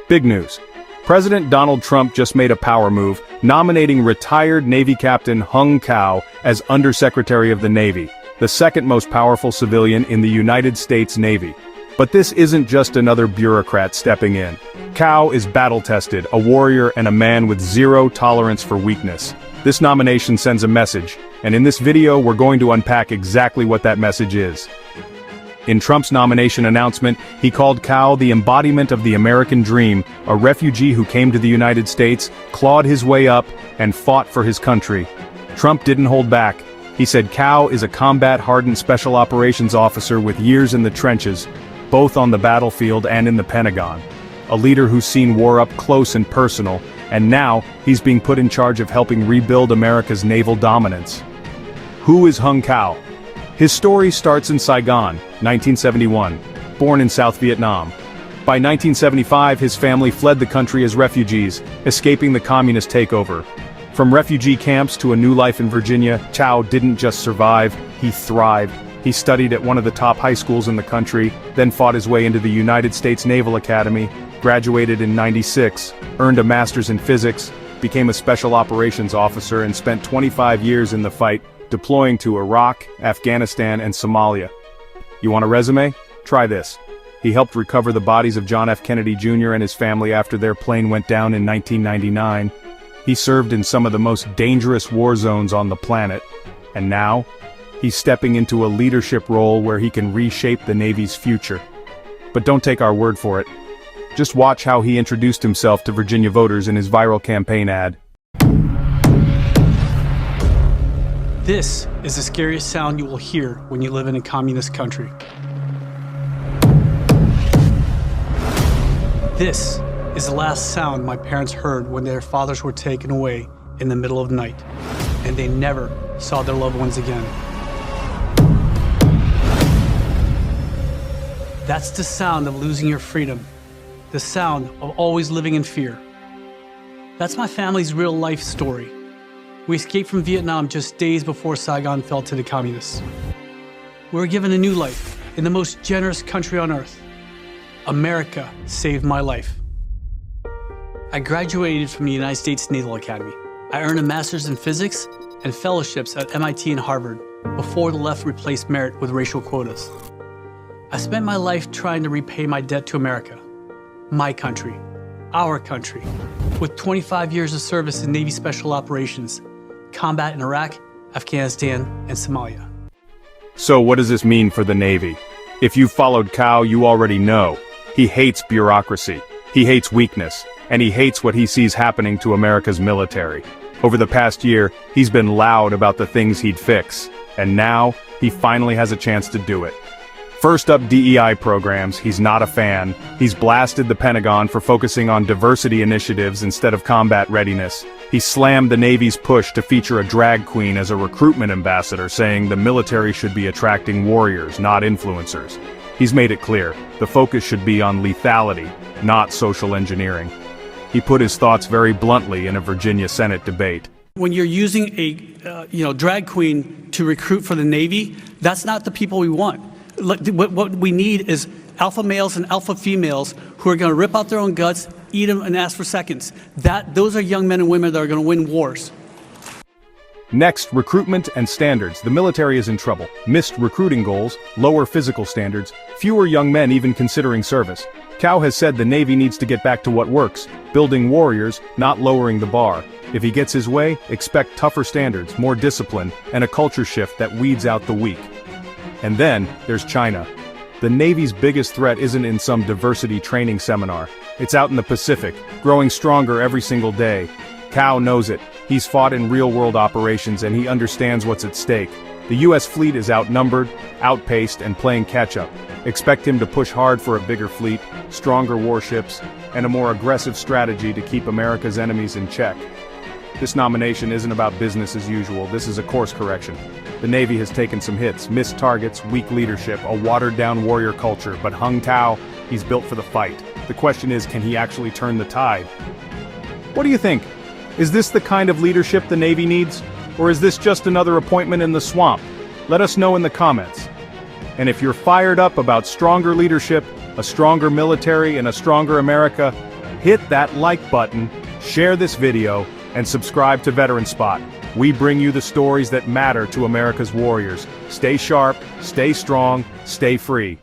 Big news. President Donald Trump just made a power move, nominating retired Navy Captain Hung Cao as Undersecretary of the Navy, the second most powerful civilian in the United States Navy. But this isn't just another bureaucrat stepping in. Cao is battle-tested, a warrior and a man with zero tolerance for weakness. This nomination sends a message, and in this video we're going to unpack exactly what that message is. In Trump's nomination announcement, he called Cao the embodiment of the American dream, a refugee who came to the United States, clawed his way up, and fought for his country. Trump didn't hold back. He said Cao is a combat-hardened special operations officer with years in the trenches, both on the battlefield and in the Pentagon. A leader who's seen war up close and personal, and now he's being put in charge of helping rebuild America's naval dominance. Who is Hung Cao? His story starts in Saigon, 1971, born in South Vietnam. By 1975, his family fled the country as refugees, escaping the communist takeover. From refugee camps to a new life in Virginia, Cao didn't just survive, he thrived. He studied at one of the top high schools in the country, then fought his way into the United States Naval Academy, graduated in '96, earned a master's in physics, became a special operations officer and spent 25 years in the fight, deploying to Iraq, Afghanistan, and Somalia. You want a resume? Try this. He helped recover the bodies of John F. Kennedy Jr. and his family after their plane went down in 1999. He served in some of the most dangerous war zones on the planet. And now, he's stepping into a leadership role where he can reshape the Navy's future. But don't take our word for it. Just watch how he introduced himself to Virginia voters in his viral campaign ad. This is the scariest sound you will hear when you live in a communist country. This is the last sound my parents heard when their fathers were taken away in the middle of the night, and they never saw their loved ones again. That's the sound of losing your freedom, the sound of always living in fear. That's my family's real life story. We escaped from Vietnam just days before Saigon fell to the communists. We were given a new life in the most generous country on earth. America saved my life. I graduated from the United States Naval Academy. I earned a master's in physics and fellowships at MIT and Harvard before the left replaced merit with racial quotas. I spent my life trying to repay my debt to America, my country, our country, with 25 years of service in Navy Special Operations, combat in Iraq, Afghanistan, and Somalia. So what does this mean for the Navy? If you've followed Cao, you already know. He hates bureaucracy, he hates weakness, and he hates what he sees happening to America's military. Over the past year, he's been loud about the things he'd fix, and now, he finally has a chance to do it. First up, DEI programs, he's not a fan. He's blasted the Pentagon for focusing on diversity initiatives instead of combat readiness. He slammed the Navy's push to feature a drag queen as a recruitment ambassador, saying the military should be attracting warriors, not influencers. He's made it clear, the focus should be on lethality, not social engineering. He put his thoughts very bluntly in a Virginia Senate debate. When you're using a drag queen to recruit for the Navy, that's not the people we want. What we need is alpha males and alpha females who are going to rip out their own guts, eat them, and ask for seconds. Those are young men and women that are going to win wars. Next, recruitment and standards. The military is in trouble. Missed recruiting goals, lower physical standards, fewer young men even considering service. Cao has said the Navy needs to get back to what works, building warriors, not lowering the bar. If he gets his way, expect tougher standards, more discipline, and a culture shift that weeds out the weak. And then, there's China. The Navy's biggest threat isn't in some diversity training seminar. It's out in the Pacific, growing stronger every single day. Cao knows it. He's fought in real-world operations and he understands what's at stake. The U.S. fleet is outnumbered, outpaced, and playing catch-up. Expect him to push hard for a bigger fleet, stronger warships, and a more aggressive strategy to keep America's enemies in check. This nomination isn't about business as usual, this is a course correction. The Navy has taken some hits, missed targets, weak leadership, a watered-down warrior culture, but Hung Cao, he's built for the fight. The question is, can he actually turn the tide? What do you think? Is this the kind of leadership the Navy needs? Or is this just another appointment in the swamp? Let us know in the comments. And if you're fired up about stronger leadership, a stronger military, and a stronger America, hit that like button, share this video, and subscribe to Veteran Spot. We bring you the stories that matter to America's warriors. Stay sharp, stay strong, stay free.